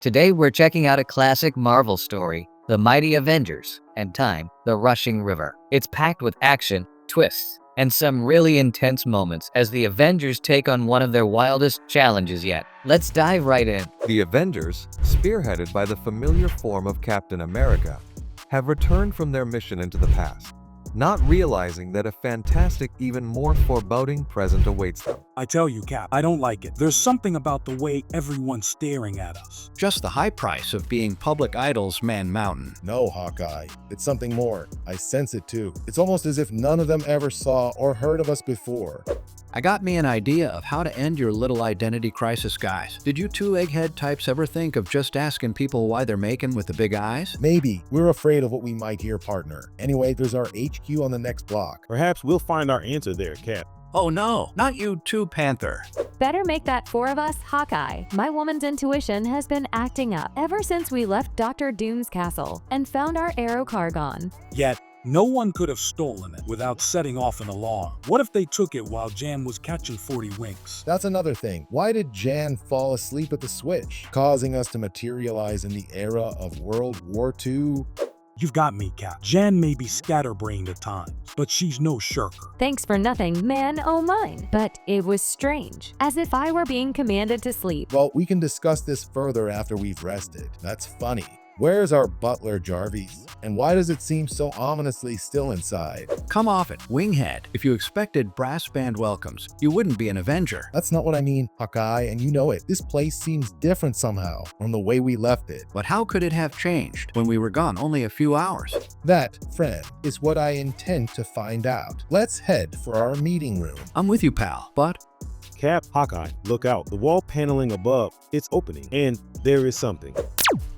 Today we're checking out a classic Marvel story, The Mighty Avengers, and Time, The Rushing River. It's packed with action, twists, and some really intense moments as the Avengers take on one of their wildest challenges yet. Let's dive right in. The Avengers, spearheaded by the familiar form of Captain America, have returned from their mission into the past, not realizing that a fantastic, even more foreboding present awaits them. I tell you, Cap, I don't like it. There's something about the way everyone's staring at us. Just the high price of being public idols, Man Mountain. No, Hawkeye. It's something more. I sense it too. It's almost as if none of them ever saw or heard of us before. I got me an idea of how to end your little identity crisis, guys. Did you two egghead types ever think of just asking people why they're making with the big eyes? Maybe. We're afraid of what we might hear, partner. Anyway, there's our HQ on the next block. Perhaps we'll find our answer there, Cap. Oh no, not you too, Panther. Better make that four of us, Hawkeye. My woman's intuition has been acting up ever since we left Dr. Doom's castle and found our arrow Cargon. Yet, no one could have stolen it without setting off an alarm. What if they took it while Jan was catching 40 winks? That's another thing. Why did Jan fall asleep at the switch, causing us to materialize in the era of World War II? You've got me, Cap. Jan may be scatterbrained at times, but she's no shirker. Thanks for nothing, man oh mine. But it was strange, as if I were being commanded to sleep. Well, we can discuss this further after we've rested. That's funny. Where's our butler, Jarvis? And why does it seem so ominously still inside? Come off it, Winghead. If you expected brass band welcomes, you wouldn't be an Avenger. That's not what I mean, Hawkeye, and you know it. This place seems different somehow from the way we left it. But how could it have changed when we were gone only a few hours? That, friend, is what I intend to find out. Let's head for our meeting room. I'm with you, pal, but Cap, Hawkeye, look out. The wall paneling above, it's opening, and there is something.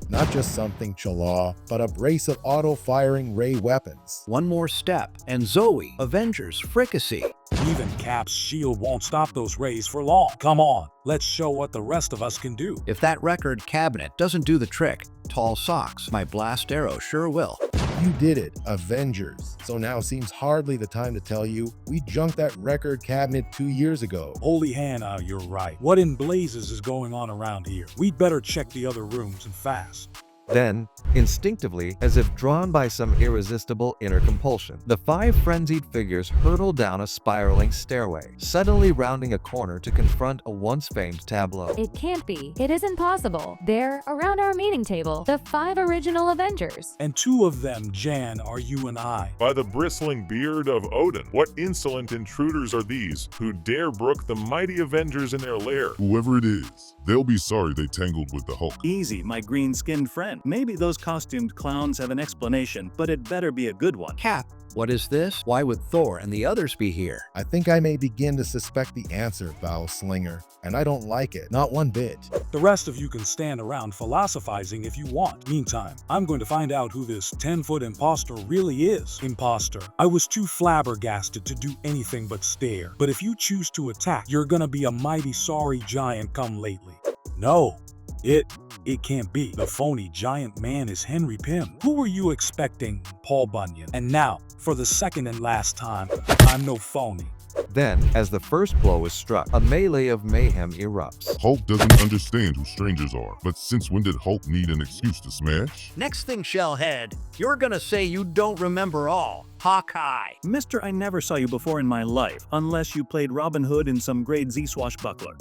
Not just something Chala, but a brace of auto-firing ray weapons. one more step, and Zoe, Avengers fricassee. Even Cap's shield won't stop those rays for long. Come on, let's show what the rest of us can do. If that record cabinet doesn't do the trick, tall socks, my blast arrow sure will. You did it, Avengers. So now seems hardly the time to tell you we junked that record cabinet 2 years ago. Holy Hannah, you're right. What in blazes is going on around here? We'd better check the other rooms and fast. Then, instinctively, as if drawn by some irresistible inner compulsion, the five frenzied figures hurtle down a spiraling stairway, suddenly rounding a corner to confront a once-famed tableau. It can't be. It isn't possible. They're around our meeting table, the 5 original Avengers. And 2 of them, Jan, are you and I. By the bristling beard of Odin, what insolent intruders are these who dare brook the mighty Avengers in their lair? Whoever it is, they'll be sorry they tangled with the Hulk. Easy, my green-skinned friend. Maybe those costumed clowns have an explanation, but it better be a good one. Cap, what is this? Why would Thor and the others be here? I think I may begin to suspect the answer, Bow Slinger, and I don't like it, not one bit. The rest of you can stand around philosophizing if you want. Meantime, I'm going to find out who this 10-foot imposter really is. Imposter, I was too flabbergasted to do anything but stare. But if you choose to attack, you're gonna be a mighty sorry giant come lately. No. It can't be. The phony giant man is Henry Pym. Who were you expecting? Paul Bunyan. And now, for the second and last time, I'm no phony. Then, as the first blow is struck, a melee of mayhem erupts. Hulk doesn't understand who strangers are, but since when did Hulk need an excuse to smash? Next thing, Shellhead, you're gonna say you don't remember all. Hawkeye. Mister, I never saw you before in my life, unless you played Robin Hood in some grade Z swashbuckler.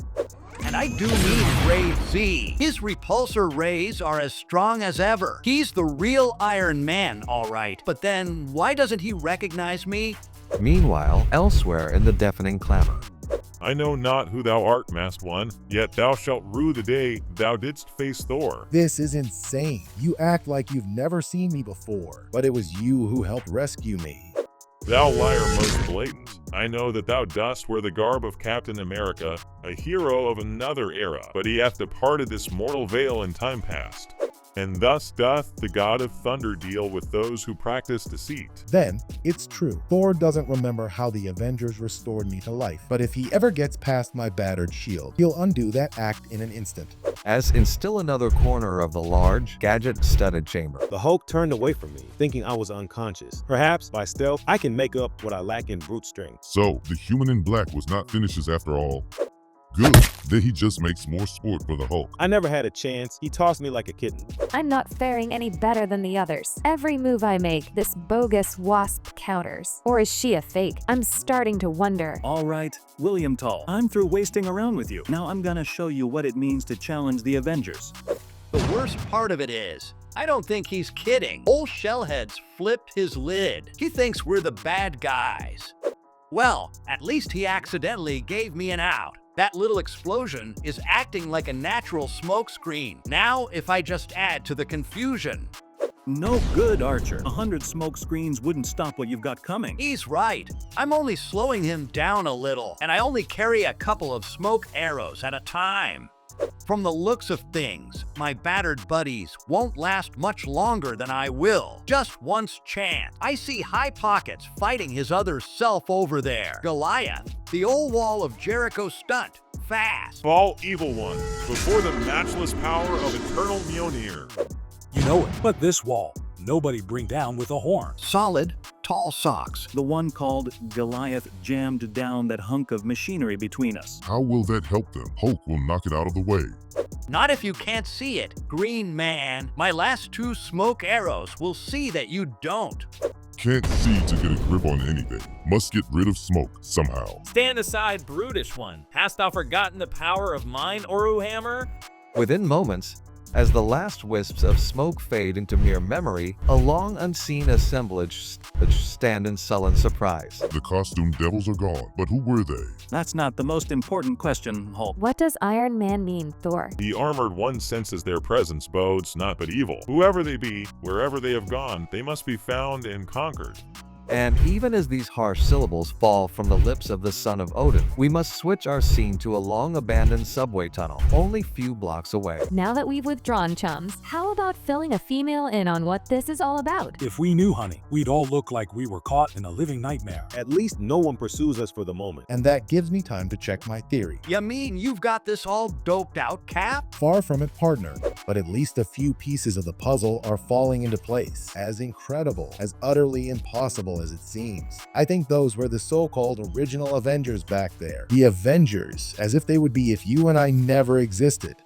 And I do mean Grade Z. His repulsor rays are as strong as ever. He's the real Iron Man, all right. But then, why doesn't he recognize me? Meanwhile, elsewhere in the deafening clamor, I know not who thou art, masked one, yet thou shalt rue the day thou didst face Thor. This is insane. You act like you've never seen me before, but it was you who helped rescue me. Thou liar most blatant, I know that thou dost wear the garb of Captain America, a hero of another era, but he hath departed this mortal vale in time past. And thus doth the god of thunder deal with those who practice deceit. Then, it's true. Thor doesn't remember how the Avengers restored me to life, but if he ever gets past my battered shield, he'll undo that act in an instant. as in still another corner of the large, gadget-studded chamber. The Hulk turned away from me, thinking I was unconscious. Perhaps, by stealth, I can make up what I lack in brute strength. So, the human in black was not finishes after all. Good. Then he just makes more sport for the Hulk. I never had a chance. He tossed me like a kitten. I'm not faring any better than the others. Every move I make, this bogus wasp counters. Or is she a fake? I'm starting to wonder. All right, William Tall, I'm through wasting around with you. Now I'm gonna show you what it means to challenge the Avengers. The worst part of it is, I don't think he's kidding. Old Shellhead's flipped his lid. He thinks we're the bad guys. Well, at least he accidentally gave me an out. That little explosion is acting like a natural smoke screen. Now, if I just add to the confusion. No good, Archer. 100 smoke screens wouldn't stop what you've got coming. He's right. I'm only slowing him down a little, and I only carry a couple of smoke arrows at a time. From the looks of things, my battered buddies won't last much longer than I will. Just once chance. I see High Pockets fighting his other self over there. Goliath, the old wall of Jericho stunt. Fast. Fall, evil one, before the matchless power of eternal Mjolnir. You know it, but this wall, nobody bring down with a horn. Solid, tall socks. The one called Goliath jammed down that hunk of machinery between us. How will that help them? Hulk will knock it out of the way. Not if you can't see it, Green Man. My last 2 smoke arrows will see that you don't. Can't see to get a grip on anything. Must get rid of smoke somehow. Stand aside, brutish one. Hast thou forgotten the power of mine, Oruhammer? Within moments, as the last wisps of smoke fade into mere memory, a long unseen assemblage stand in sullen surprise. The costume devils are gone, but who were they? That's not the most important question, Hulk. What does Iron Man mean, Thor? The armored one senses their presence bodes naught but evil. Whoever they be, wherever they have gone, they must be found and conquered. And even as these harsh syllables fall from the lips of the son of Odin, we must switch our scene to a long-abandoned subway tunnel, only few blocks away. Now that we've withdrawn, chums, how about filling a female in on what this is all about? If we knew, honey, we'd all look like we were caught in a living nightmare. At least no one pursues us for the moment. And that gives me time to check my theory. You mean you've got this all doped out, Cap? Far from it, partner, but at least a few pieces of the puzzle are falling into place. As incredible, as utterly impossible as it seems. I think those were the so-called original Avengers back there. The Avengers, as if they would be if you and I never existed.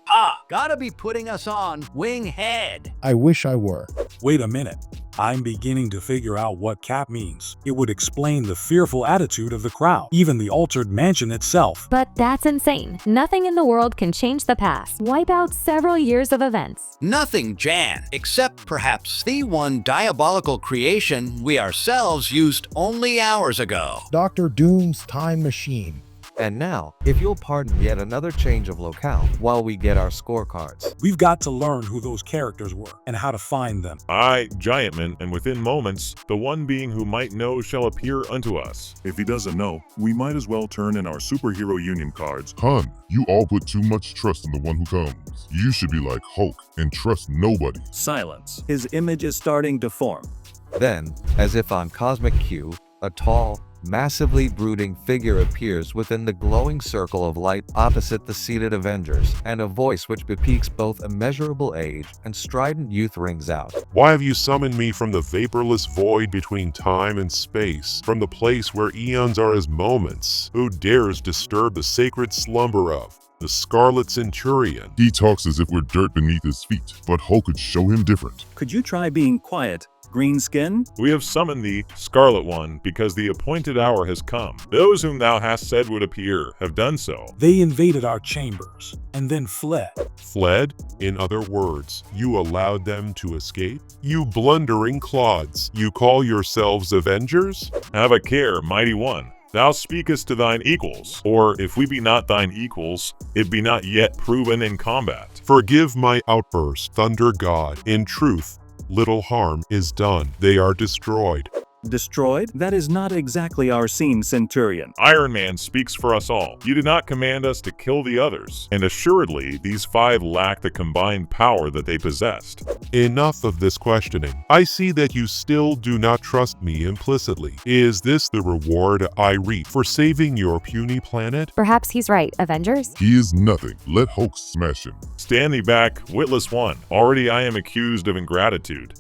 Gotta be putting us on winghead. I wish I were. Wait a minute. I'm beginning to figure out what Cap means. It would explain the fearful attitude of the crowd, even the altered mansion itself. But that's insane. Nothing in the world can change the past, wipe out several years of events. Nothing, Jan, except perhaps the one diabolical creation we ourselves used only hours ago. Dr. Doom's time machine. And now, if you'll pardon yet another change of locale while we get our scorecards. We've got to learn who those characters were and how to find them. I, Giantman, and within moments, the one being who might know shall appear unto us. If he doesn't know, we might as well turn in our superhero union cards. Hun, you all put too much trust in the one who comes. You should be like Hulk and trust nobody. Silence. His image is starting to form. Then, as if on cosmic cue, a tall, massively brooding figure appears within the glowing circle of light opposite the seated Avengers, and a voice which bespeaks both immeasurable age and strident youth rings out. Why have you summoned me from the vaporless void between time and space, from the place where eons are as moments? Who dares disturb the sacred slumber of the Scarlet Centurion? He talks as if we're dirt beneath his feet, but Hulk could show him different. Could you try being quiet, Greenskin? We have summoned thee, Scarlet One, because the appointed hour has come. Those whom thou hast said would appear have done so. They invaded our chambers and then fled. Fled? In other words, you allowed them to escape? You blundering clods, you call yourselves Avengers? Have a care, mighty one. Thou speakest to thine equals, or if we be not thine equals, it be not yet proven in combat. Forgive my outburst, Thunder God. In truth, little harm is done. They are destroyed. Destroyed? That is not exactly our scene, Centurion. Iron Man speaks for us all. You did not command us to kill the others, and assuredly these 5 lack the combined power that they possessed. Enough of this questioning. I see that you still do not trust me implicitly. Is this the reward I reap for saving your puny planet? Perhaps he's right, Avengers? He is nothing. Let Hulk smash him. Stand thee back, witless one. Already I am accused of ingratitude.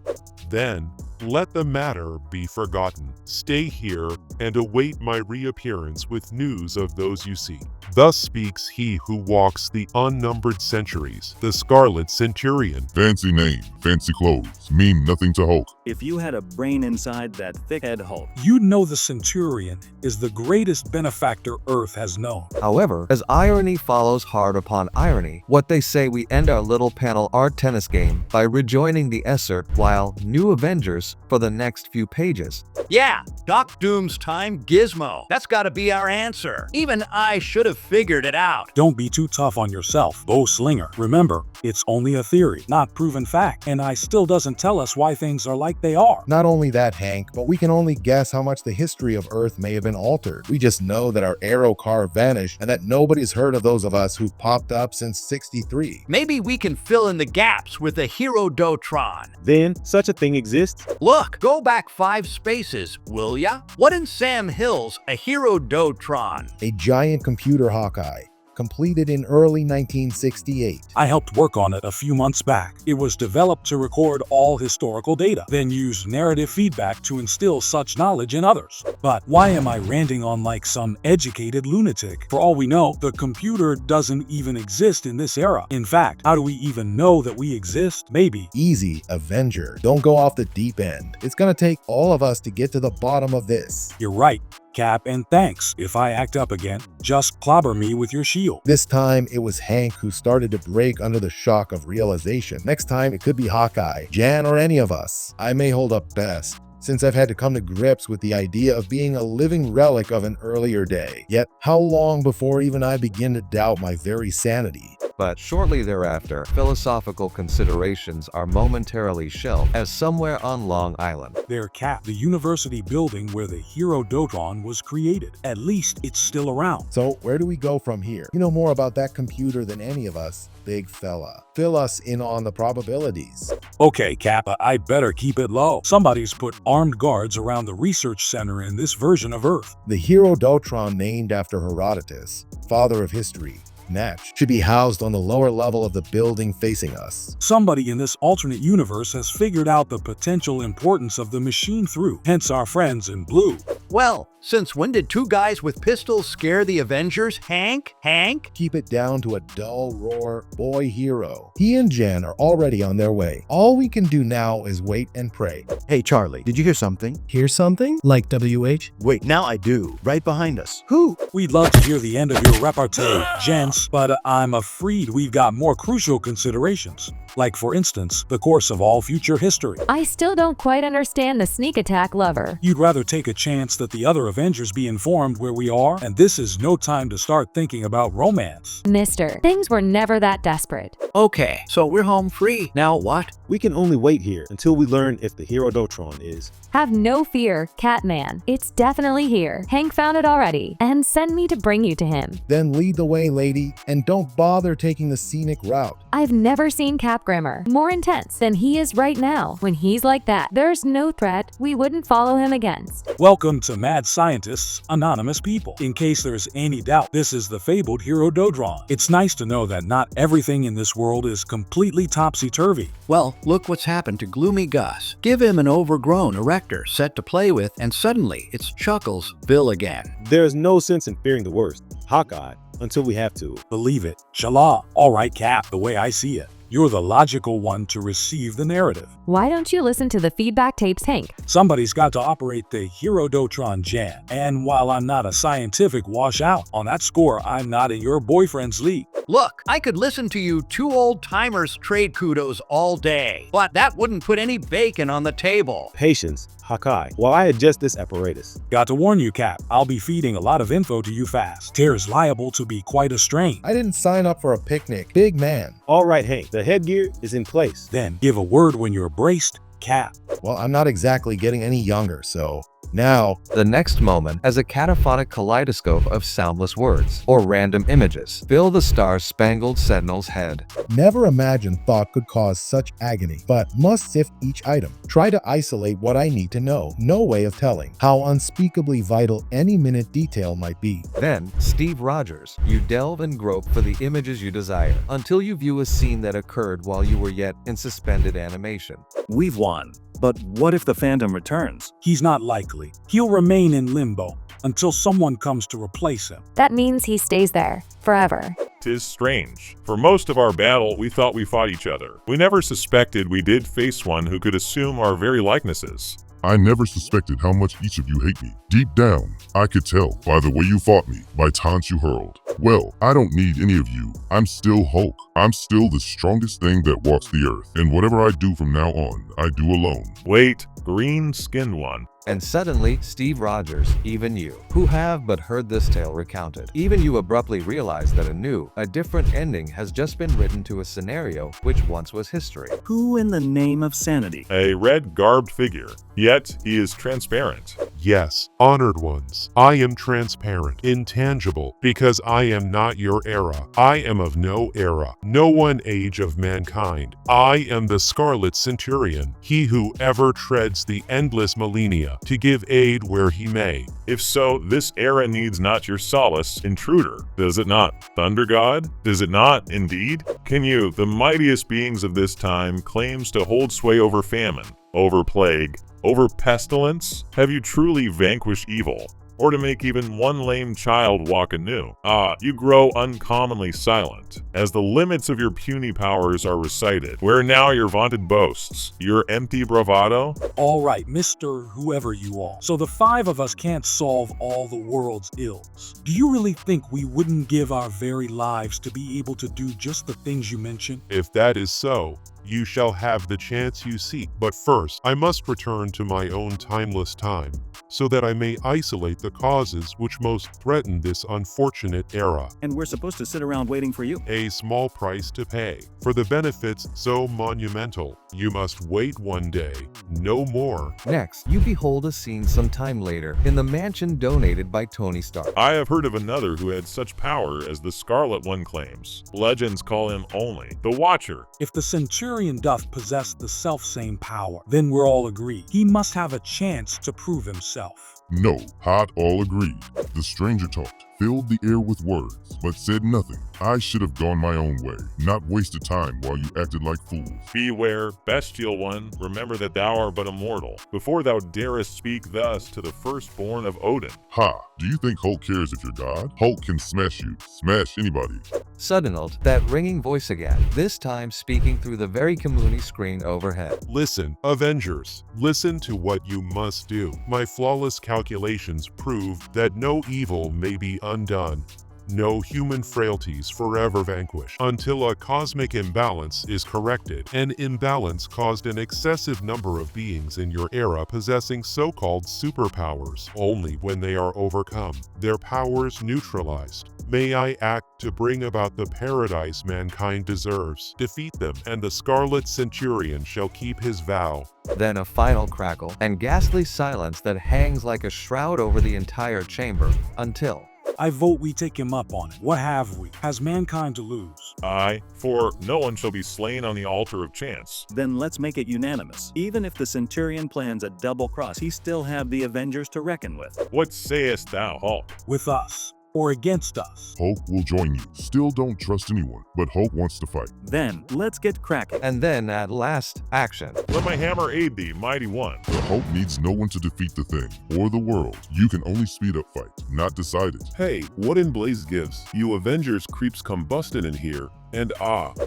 Then, Let the matter be forgotten. Stay here and await my reappearance with news of those you see. Thus speaks he who walks the unnumbered centuries, the Scarlet Centurion. Fancy name, fancy clothes, mean nothing to Hulk. If you had a brain inside that thick head Hulk, You'd know the Centurion is the greatest benefactor Earth has known. However, as irony follows hard upon irony, what they say we end our little panel art tennis game by rejoining the excerpt while New Avengers for the next few pages. Yeah, Doc Doom's time gizmo. That's gotta be our answer. Even I should have figured it out. Don't be too tough on yourself, Bo Slinger. Remember, it's only a theory, not proven fact, and I still doesn't tell us why things are like they are. Not only that, Hank, but we can only guess how much the history of Earth may have been altered. We just know that our Arrow car vanished and that nobody's heard of those of us who popped up since '63. Maybe we can fill in the gaps with a Herodotron. Then, such a thing exists? Look, go back 5 spaces, will ya? What in Sam Hill's a Herodotron? A giant computer Hawkeye, completed in early 1968. I helped work on it a few months back. It was developed to record all historical data, then use narrative feedback to instill such knowledge in others. But why am I ranting on like some educated lunatic? For all we know, the computer doesn't even exist in this era. In fact, how do we even know that we exist? Maybe. Easy, Avenger. Don't go off the deep end. It's gonna take all of us to get to the bottom of this. You're right, Cap, and thanks. If I act up again, just clobber me with your shield. This time, it was Hank who started to break under the shock of realization. Next time, it could be Hawkeye, Jan, or any of us. I may hold up best, since I've had to come to grips with the idea of being a living relic of an earlier day. Yet, how long before even I begin to doubt my very sanity? But shortly thereafter, philosophical considerations are momentarily shelved as somewhere on Long Island. There, Cap, the university building where the Herodotron was created. At least it's still around. So, where do we go from here? You know more about that computer than any of us, big fella. Fill us in on the probabilities. Okay, Cap, I better keep it low. Somebody's put armed guards around the research center in this version of Earth. The Herodotron, named after Herodotus, father of history, Natch, should be housed on the lower level of the building facing us. Somebody in this alternate universe has figured out the potential importance of the machine through, hence our friends in blue. Well, since when did 2 guys with pistols scare the Avengers, Hank? Hank? Keep it down to a dull roar, boy hero. He and Jan are already on their way. All we can do now is wait and pray. Hey Charlie, did you hear something? Hear something? Like WH? Wait, now I do. Right behind us. Who? We'd love to hear the end of your repartee, gents, but I'm afraid we've got more crucial considerations. Like, for instance, the course of all future history. I still don't quite understand the sneak attack lover. You'd rather take a chance that the other Avengers be informed where we are, and this is no time to start thinking about romance. Mister, things were never that desperate. Okay, so we're home free. Now what? We can only wait here until we learn if the Herodotron is. Have no fear, Catman. It's definitely here. Hank found it already, and send me to bring you to him. Then lead the way, lady, and don't bother taking the scenic route. I've never seen Cap Grimmer more intense than he is right now. When he's like that, there's no threat we wouldn't follow him against. Welcome to Mad Scientists, Anonymous People. In case there's any doubt, this is the fabled Herodotron. It's nice to know that not everything in this world is completely topsy-turvy. Well, look what's happened to Gloomy Gus. Give him an overgrown erector set to play with, and suddenly it's Chuckles Bill again. There's no sense in fearing the worst, Hawkeye, until we have to. Believe it. Shala. All right, Cap, the way I see it. You're the logical one to receive the narrative. Why don't you listen to the feedback tapes, Hank? Somebody's got to operate the Herodotron Jan. And while I'm not a scientific washout, on that score, I'm not in your boyfriend's league. Look, I could listen to you 2 old-timers trade kudos all day, but that wouldn't put any bacon on the table. Patience, Hawkeye, while I adjust this apparatus. Got to warn you, Cap, I'll be feeding a lot of info to you fast. Tear's liable to be quite a strain. I didn't sign up for a picnic, big man. All right, Hank, the headgear is in place. Then give a word when you're braced, Cap. Well, I'm not exactly getting any younger, so now. The next moment, as a cataphonic kaleidoscope of soundless words or random images fill the star-spangled sentinel's head. Never imagined thought could cause such agony, but must sift each item. Try to isolate what I need to know. No way of telling how unspeakably vital any minute detail might be. Then, Steve Rogers, you delve and grope for the images you desire until you view a scene that occurred while you were yet in suspended animation. We've won. But what if the Phantom returns? He's not likely. He'll remain in limbo until someone comes to replace him. That means he stays there forever. 'Tis strange. For most of our battle, we thought we fought each other. We never suspected we did face one who could assume our very likenesses. I never suspected how much each of you hate me. Deep down, I could tell by the way you fought me, by taunts you hurled. Well, I don't need any of you. I'm still Hulk. I'm still the strongest thing that walks the earth. And whatever I do from now on, I do alone. Wait, green-skinned one. And suddenly, Steve Rogers, even you, who have but heard this tale recounted, even you abruptly realize that a different ending has just been written to a scenario which once was history. Who in the name of sanity? A red-garbed figure, yet he is transparent. Yes, honored ones, I am transparent, intangible, because I am not your era. I am of no era, no one age of mankind. I am the Scarlet Centurion, he who ever treads the endless millennia to give aid where he may. If so, this era needs not your solace, intruder. Does it not, Thunder God? Does it not, indeed? Can you, the mightiest beings of this time, claims to hold sway over famine, over plague, over pestilence? Have you truly vanquished evil? Or to make even one lame child walk anew? Ah, you grow uncommonly silent, as the limits of your puny powers are recited. Where now your vaunted boasts? Your empty bravado? All right, Mr. Whoever you are. So the 5 of us can't solve all the world's ills. Do you really think we wouldn't give our very lives to be able to do just the things you mentioned? If that is so, you shall have the chance you seek. But first, I must return to my own timeless time, so that I may isolate the causes which most threaten this unfortunate era. And we're supposed to sit around waiting for you? A small price to pay. For the benefits so monumental, you must wait one day, no more. Next, you behold a scene some time later in the mansion donated by Tony Stark. I have heard of another who had such power as the Scarlet One claims. Legends call him only the Watcher. If the Centurion doth possess the self-same power, then we're all agreed. He must have a chance to prove himself. No, Hot all agreed. The stranger talked, filled the air with words, but said nothing. I should have gone my own way, not wasted time while you acted like fools. Beware, bestial one, remember that thou art but a mortal, before thou darest speak thus to the firstborn of Odin. Ha! Do you think Hulk cares if you're God? Hulk can smash you, smash anybody. Suddenly, that ringing voice again, this time speaking through the very Kamuni screen overhead. Listen, Avengers, listen to what you must do. My flawless calculations prove that no evil may be undone. No human frailties forever vanquished until a cosmic imbalance is corrected. An imbalance caused an excessive number of beings in your era possessing so-called superpowers. Only when they are overcome, their powers neutralized, may I act to bring about the paradise mankind deserves. Defeat them, and the Scarlet Centurion shall keep his vow. Then a final crackle and ghastly silence that hangs like a shroud over the entire chamber until... I vote we take him up on it. What have we? Has mankind to lose? Aye, for no one shall be slain on the altar of chance. Then let's make it unanimous. Even if the Centurion plans a double cross, he still have the Avengers to reckon with. What sayest thou, Hulk? With us. Or against us. Hulk will join you. Still don't trust anyone, but Hulk wants to fight. Then, let's get cracking. And then, at last, action. Let my hammer aid thee, mighty one. The Hulk needs no one to defeat the thing, or the world. You can only speed up fight, not decide it. Hey, what in Blaze gives? You Avengers creeps combusted in here. And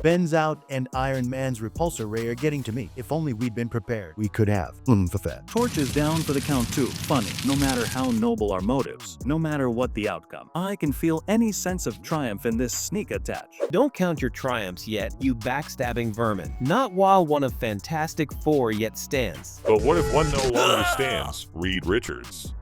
Ben's out and Iron Man's repulsor ray are getting to me. If only we'd been prepared, we could have. For that. Torch is down for the count too. Funny, no matter how noble our motives, no matter what the outcome, I can feel any sense of triumph in this sneak attack. Don't count your triumphs yet, you backstabbing vermin. Not while one of Fantastic Four yet stands. But what if one no longer stands? Reed Richards.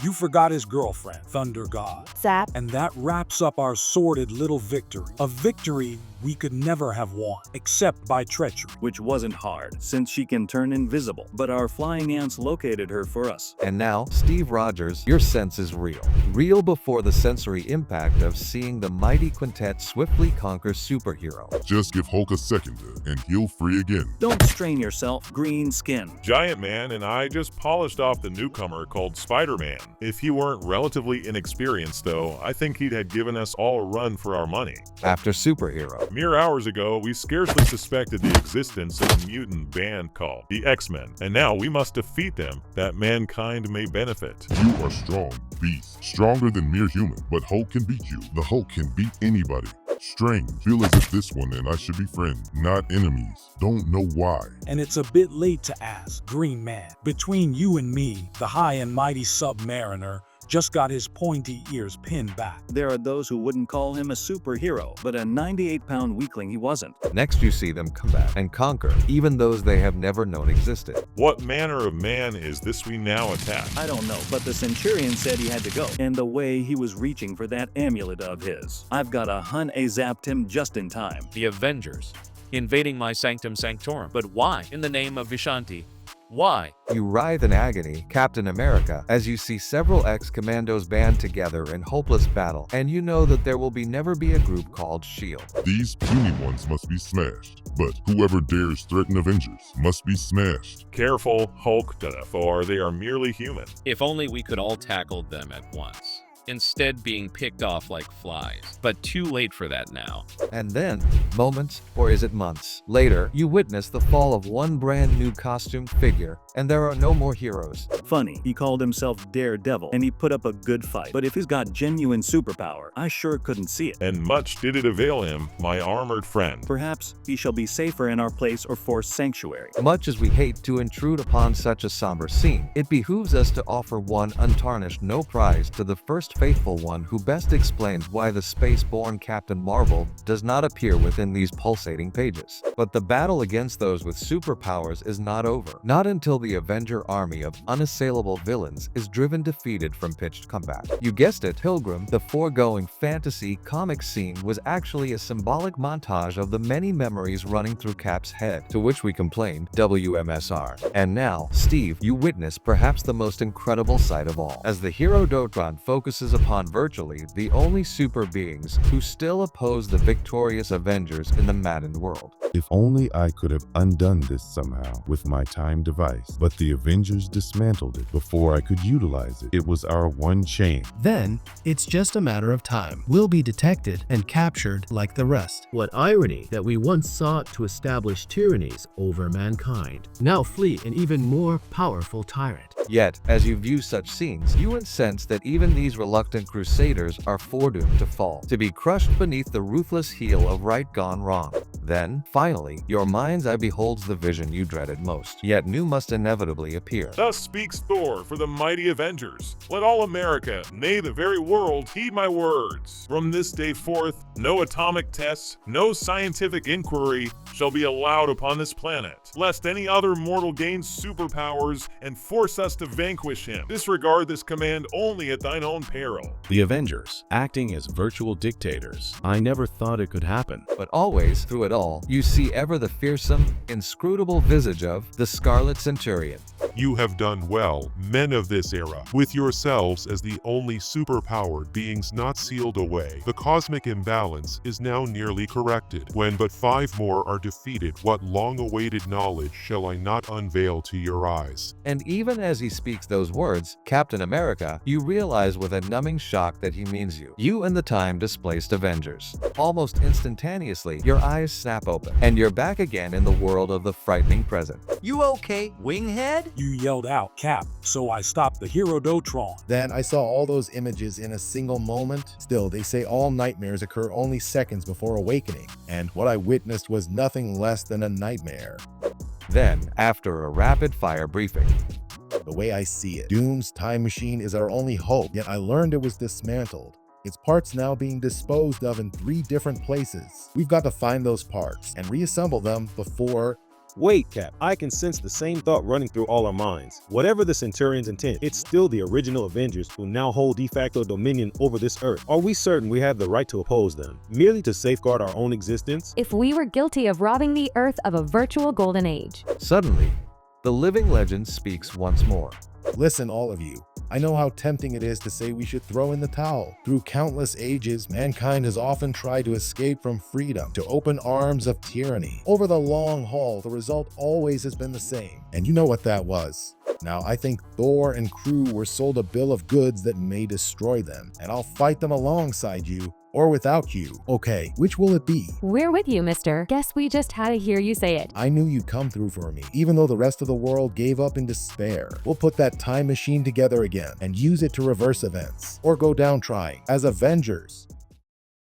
You forgot his girlfriend, Thunder God. Zap. And that wraps up our sordid little victory. A victory we could never have won, except by treachery. Which wasn't hard, since she can turn invisible. But our flying ants located her for us. And now, Steve Rogers, your sense is real. Real before the sensory impact of seeing the mighty quintet swiftly conquer superhero. Just give Hulk a second, and he'll free again. Don't strain yourself, green skin. Giant Man and I just polished off the newcomer called Spider-Man. If he weren't relatively inexperienced though, I think he'd had given us all a run for our money. After superhero. Mere hours ago, we scarcely suspected the existence of a mutant band called the X-Men, and now we must defeat them that mankind may benefit. You are strong, beast, stronger than mere human, but Hulk can beat you. The Hulk can beat anybody. Strange. Feel as if this one and I should be friends, not enemies. Don't know why. And it's a bit late to ask, Green Man. Between you and me, the high and mighty Submariner just got his pointy ears pinned back. There are those who wouldn't call him a superhero, but a 98-pound weakling he wasn't. Next you see them combat and conquer even those they have never known existed. What manner of man is this we now attack? I don't know, but the Centurion said he had to go, and the way he was reaching for that amulet of his. I've got a hun zapped him just in time. The Avengers, invading my sanctum sanctorum. But why? In the name of Vishanti. Why? You writhe in agony, Captain America, as you see several ex-commandos band together in hopeless battle, and you know that there will never be a group called S.H.I.E.L.D. These puny ones must be smashed, but whoever dares threaten Avengers must be smashed. Careful, Hulk, for they are merely human. If only we could all tackle them at once, instead being picked off like flies. But too late for that now. And then, moments, or is it months, later, you witness the fall of one brand new costumed figure, and there are no more heroes. Funny, he called himself Daredevil, and he put up a good fight. But if he's got genuine superpower, I sure couldn't see it. And much did it avail him, my armored friend. Perhaps he shall be safer in our place or force sanctuary. Much as we hate to intrude upon such a somber scene, it behooves us to offer one untarnished no prize to the first faithful one who best explains why the space-born Captain Marvel does not appear within these pulsating pages. But the battle against those with superpowers is not over. Not until the Avenger army of unassailable villains is driven defeated from pitched combat. You guessed it, Pilgrim, the foregoing fantasy comic scene was actually a symbolic montage of the many memories running through Cap's head, to which we complained, WMSR. And now, Steve, you witness perhaps the most incredible sight of all, as the Herodotron focuses upon virtually the only super beings who still oppose the victorious Avengers in the maddened world. If only I could have undone this somehow with my time device, but the Avengers dismantled it before I could utilize it. It was our one chain. Then, it's just a matter of time. We'll be detected and captured like the rest. What irony that we once sought to establish tyrannies over mankind, now flee an even more powerful tyrant. Yet, as you view such scenes, you sense that even these reluctant crusaders are foredoomed to fall, to be crushed beneath the ruthless heel of right gone wrong. Then, finally, your mind's eye beholds the vision you dreaded most, yet knew must inevitably appear. Thus speaks Thor for the mighty Avengers. Let all America, nay the very world, heed my words. From this day forth, no atomic tests, no scientific inquiry shall be allowed upon this planet, lest any other mortal gain superpowers and force us to vanquish him. Disregard this command only at thine own peril. The Avengers, acting as virtual dictators. I never thought it could happen. But always, through it all, you see ever the fearsome, inscrutable visage of the Scarlet Centurion. You have done well, men of this era, with yourselves as the only superpowered beings not sealed away. The cosmic imbalance is now nearly corrected. When but 5 more are defeated, what long-awaited knowledge shall I not unveil to your eyes? And even as he speaks those words, Captain America, you realize with a numbing shock that he means you. You and the time-displaced Avengers. Almost instantaneously, your eyes snap open, and you're back again in the world of the frightening present. You okay, Winghead? You yelled out, Cap, so I stopped the Herodotron. Then I saw all those images in a single moment. Still, they say all nightmares occur only seconds before awakening, and what I witnessed was nothing less than a nightmare. Then, after a rapid-fire briefing, the way I see it, Doom's time machine is our only hope, yet I learned it was dismantled. Its parts now being disposed of in 3 different places. We've got to find those parts and reassemble them before... Wait, Cap, I can sense the same thought running through all our minds. Whatever the Centurion's intent, it's still the original Avengers who now hold de facto dominion over this Earth. Are we certain we have the right to oppose them, merely to safeguard our own existence? If we were guilty of robbing the Earth of a virtual golden age. Suddenly, the living legend speaks once more. Listen, all of you. I know how tempting it is to say we should throw in the towel. Through countless ages, mankind has often tried to escape from freedom, to open arms of tyranny. Over the long haul, the result always has been the same. And you know what that was. Now, I think Thor and crew were sold a bill of goods that may destroy them, and I'll fight them alongside you or without Q. Okay, which will it be? We're with you, mister. Guess we just had to hear you say it. I knew you'd come through for me, even though the rest of the world gave up in despair. We'll put that time machine together again and use it to reverse events, or go down trying. As Avengers,